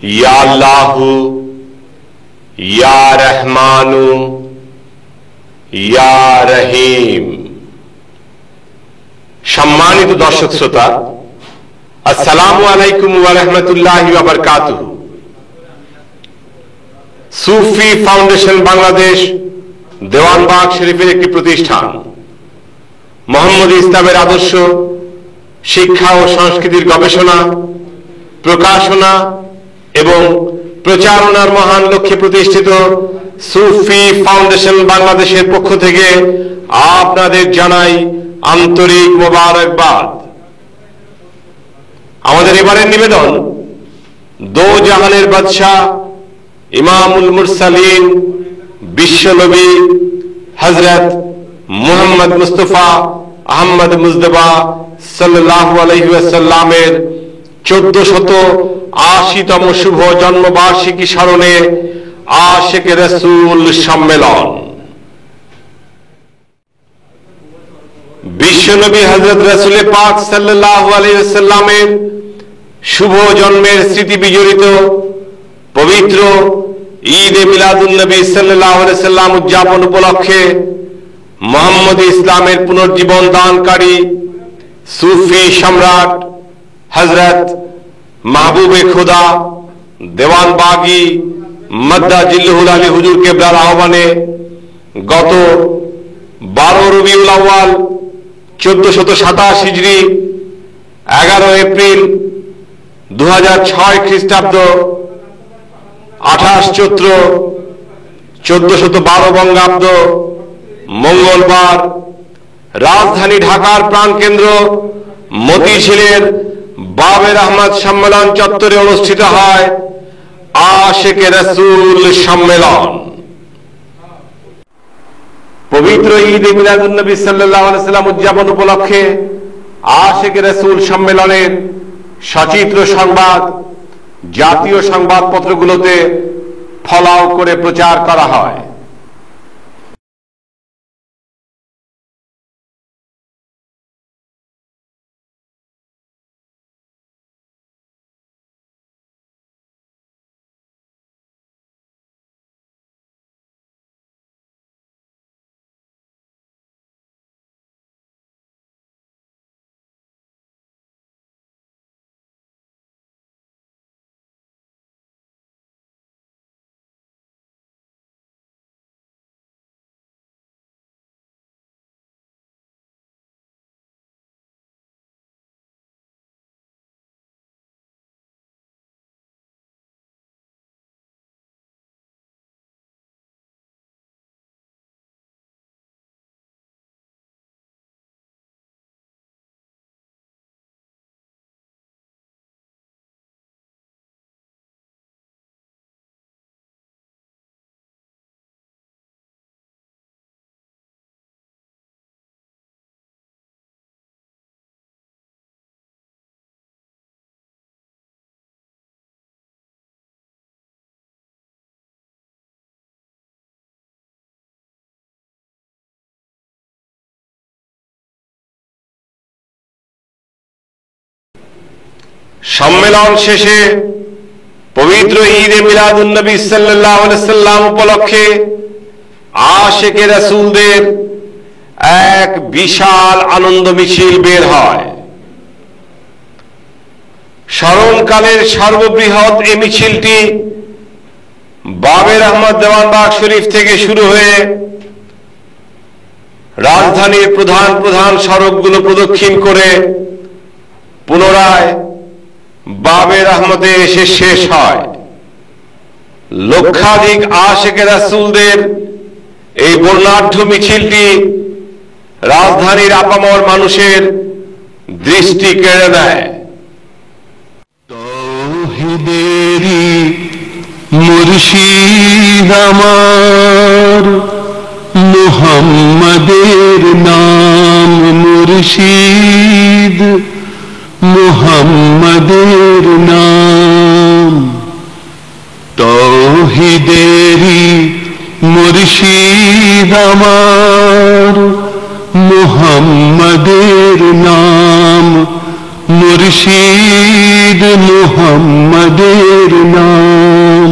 या अल्लाहु या रहमानु या रहीम। सम्मानित दर्शक श्रोता, अस्सलामु आलैकुम वा रहमतुल्लाहि वा बाराकातुहू। सूफी फाउंडेशन बांग्लादेश देवानबाग शरीफের একটি প্রতিষ্ঠান মোহাম্মদ ইসলামের আদর্শ শিক্ষা ও সংস্কৃতির গবেষণা, প্রকাশনা এবং প্রচারণার মহান লক্ষ্যে প্রতিষ্ঠিত সুফি ফাউন্ডেশন বাংলাদেশের পক্ষ থেকে আপনাদের জানাই আন্তরিক মোবারকবাদ। আমাদের এবারের নিবেদন দো জাহানের বাদশাহ ইমামুল মুরসালিন বিশ্বনবী হযরত মুহাম্মদ মুস্তাফা আহমদ মুজতবা সাল্লাল্লাহু আলাইহি ওয়াসাল্লামের 1480তম শুভ জন্মবার্ষিকী স্মরণে আশিকে রাসূল সম্মেলন। বিশ্বনবী হযরত রাসূল পাক সাল্লাল্লাহু আলাইহি ওয়াসাল্লামের শুভ জন্মের স্মৃতি বিজড়িত পবিত্র ঈদ এ মিলাদুন নবী সাল্লাল্লাহু আলাইহি ওয়াসাল্লাম উদযাপন উপলক্ষে মুহাম্মদী ইসলামের পুনর্জীবন দানকারী সুফি সম্রাট হযরত মাহবুবে খুদা দেওয়ানবাগী মাদ্দাজিল্লুহুল আলী হুজুর কেবলার আহ্বানে গত 12 রবিউল আউয়াল 1427 হিজরি 11 এপ্রিল 2006 খ্রিস্টাব্দ 28 চৈত্র 1412 বঙ্গাব্দ মঙ্গলবার রাজধানী ঢাকার প্রাণকেন্দ্র মতিঝিলের বাবের আহমদ সম্মেলন চত্বরে অনুষ্ঠিত হয় আশিকে রাসূল সম্মেলন। পবিত্র ঈদ এ মিলাদুন নবী সাল্লাল্লাহু আলাইহি ওয়াসাল্লাম উদযাপন উপলক্ষে আশিকে রাসূল সম্মেলনের সচিত্র সংবাদ জাতীয় সংবাদপত্রগুলোতে ফলাও করে প্রচার করা হয়। সম্মেলন শেষে পবিত্র ঈদ এ মিলাদুন নবী সাল্লাল্লাহু আলাইহি ওয়াসাল্লাম উপলক্ষে আশিকে রাসূলদের এক বিশাল আনন্দ মিছিল বের হয়। স্মরণকালের সর্ববৃহৎ এই মিছিলটি বাবের আহমদ দেওয়ানবাগ শরীফ থেকে শুরু হয়ে রাজধানীর প্রধান প্রধান সড়কগুলো প্রদক্ষিণ করে পুনরায় বাবের আহমদে এসে শেষ হয়। লক্ষাধিক আশিকে রাসূলদের এই বর্ণাঢ্য মিছিলটি রাজধানীর আপামর মানুষের দৃষ্টি কেড়ে নেয়। তাওহীদেরই মুর্শিদ আমার, মুহাম্মাদের নাম মুর্শিদ, মুহাম্মাদের নাম। তাওহীদেরই মুর্শিদ আমার, মুহাম্মাদের নাম মুর্শিদ মুহাম্মাদের নাম।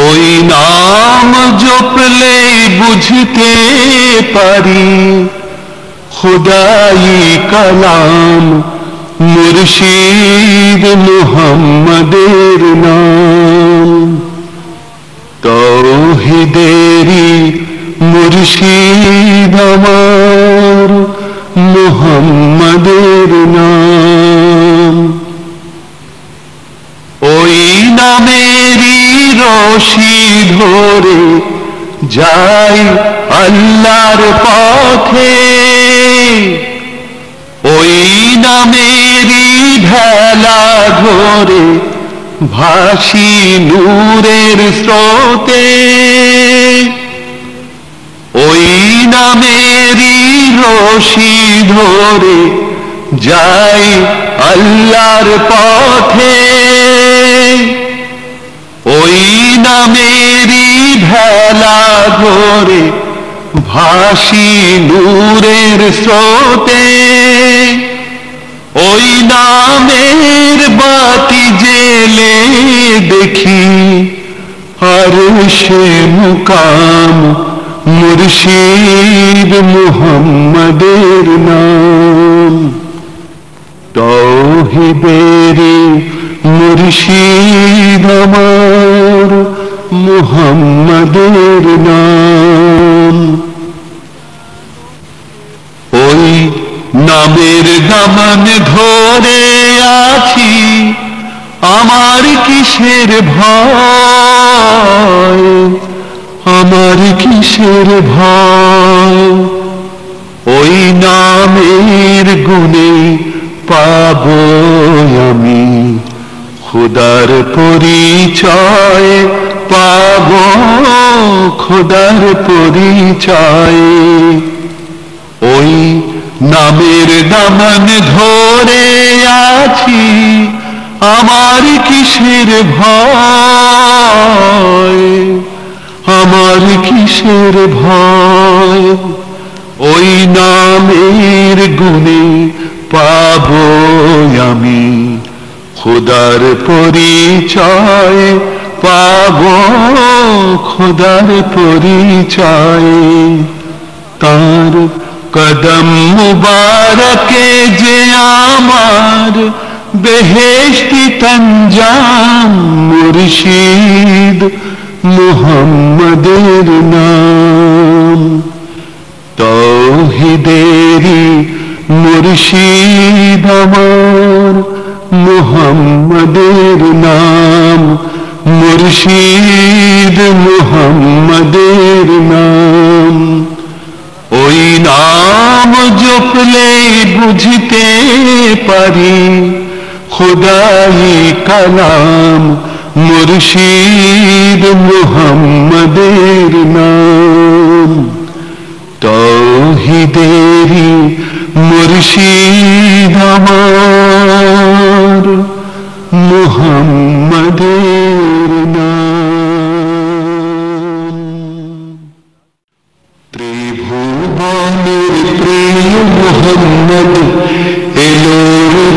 ওই নাম জপলে বুঝতে পারি খোদাই কালাম মুর্শিদ মুহাম্মাদের নাম। তৌহিদেরি মুর্শিদ আমার মুহাম্মাদের নাম। ওই নামেরই রশি ধরে যাই আল্লাহর পথে, ওই নামেরই ভেলা ধরে ভাসি নূরের স্রোতে। ওই নামেরই রশি ধরে যাই আল্লাহর পথে, ওই নামেরই ভেলা ধরে ভাসি নূরের স্রোতে। ওই নামের বাতি জেলে দেখি আরশে মুকাম মুর্শিদ মুহাম্মাদের নাম। তৌহিদেরি মুর্শিদ আমার মুহাম্মাদের নাম। ওই নামের দামান ধরে আছি আমার কিসের ভয়, আমার কিসের ভয়। ওই নামের গুণে পাবো আমি খোদার পরিচয়, পাবো খোদার পরিচয়। ওই নামের দামান ধরে আছি আমার কিসের ভয়, আমার কিসের ভয়। ওই নামের গুণে পাবো আমি খোদার পরিচয়, পাবো খোদার পরিচয়। তার কদম মুবারকে যে আমার বেহেশতি তঞ্জাম মুর্শিদ মুহাম্মাদের নাম। তৌহিদেরি মুর্শিদ আমার মুহাম্মাদের নাম, মুর্শিদ মুহাম্মাদের নাম। ওই নাম জপলে বুঝতে পারি খোদাই কালাম মুর্শিদ মুহাম্মাদের নাম। তৌহিদেরি মুর্শিদ আমার মুহাম্মাদের নাম। ত্রিভুবনের প্রিয় মুহাম্মদ এলো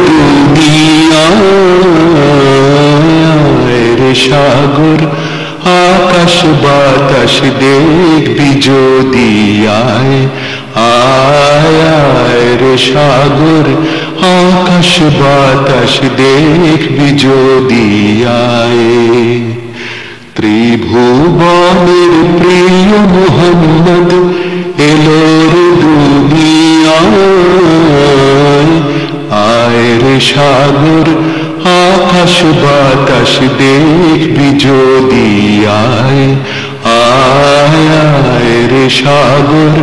দুনিয়ায়, সাগর আকাশ বাতাস দেখবি যদি আয়, আয় রে সাগর আকাশ বাতাস দেখবি যদি আয়। ত্রিভুবনের প্রিয় মুহাম্মদ এলো দুনিয়ায়, আয় রে সাগর আকাশ বাতাস দেখবি যদি আয়, আয় রে সাগর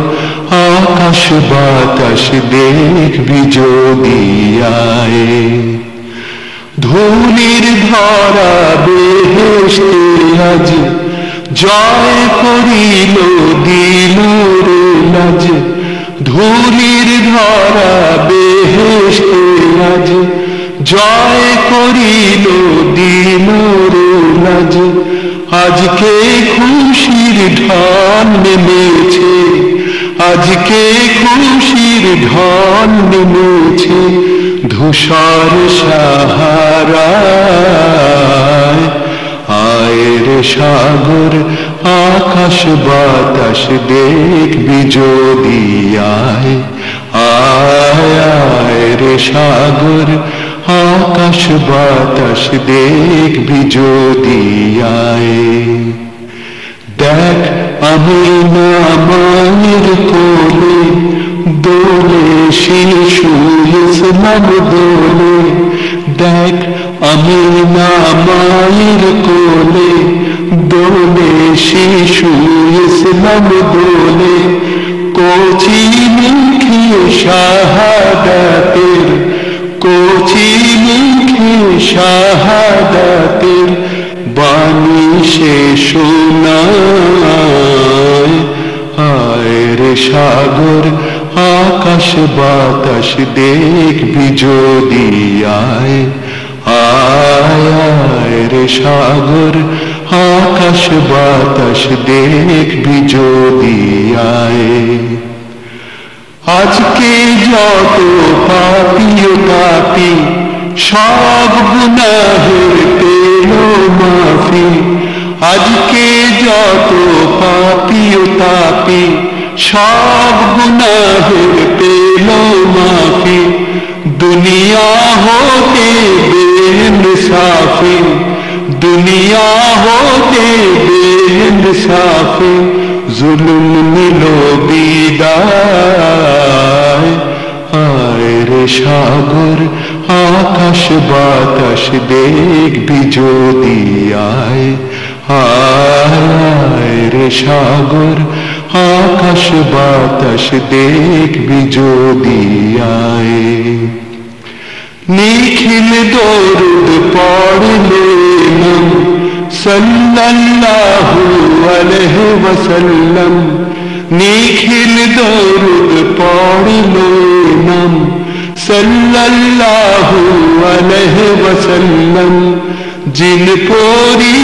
আকাশ বাতাস দেখবি যদি আয়। ধুলির ধরা বেহেশতে আজ জয় করিল দিল রে লাজ, ধুলির ধরা বেহেশতে আজ জয় করিল দিল রে লাজ। আজকে খুশির ঢল নেমেছে, আজকে খুশির ঢল নেমেছে, ধূসর সাহারায় আয় রে সাগর আকাশ বাতাস দেখবি যদি আয় আয় আয় রে সাগর আকাশ বাতাস দেখবি যদি আয় দেখ আমি না মায়ের কোলে দোলে শিশু ইসলাম দোলে দেখ আমি না মায়ের কোলে দোলে শিশু ইসলাম দোলে কোচি লিখে শাহাদাতের কোচি লিখে শাহাদাতের বাণী সে শোনায় আয় রে সাগর আকাশ বাতাস দেখবি যদি আয় আয় আয় রে সাগর আকাশ বাতাস দেখবি যদি আয় আজকে যত পাপী পাপী সব গুনাহের পেল মাফি আজকে যত পাপী তাপী সব গুনাহের পেল মাফি দুনিয়া হতে বেইনসাফি দুনিয়া হতে বেইনসাফি জুলুম নিল বিদায় আয় রে সাগর আকাশ বাতাস দেখবি যদি আয় আয় রে সাগর আকাশ বাতাস দেখবি যদি আয় নিখিল দরুদ পড়লে নাম সাল্লাল্লাহু আলাইহি ওয়াসাল্লাম নিখিল দরুদ পড়লে নাম সাল্লাল্লাহু আলাইহি ওয়াসাল্লাম জিন পরি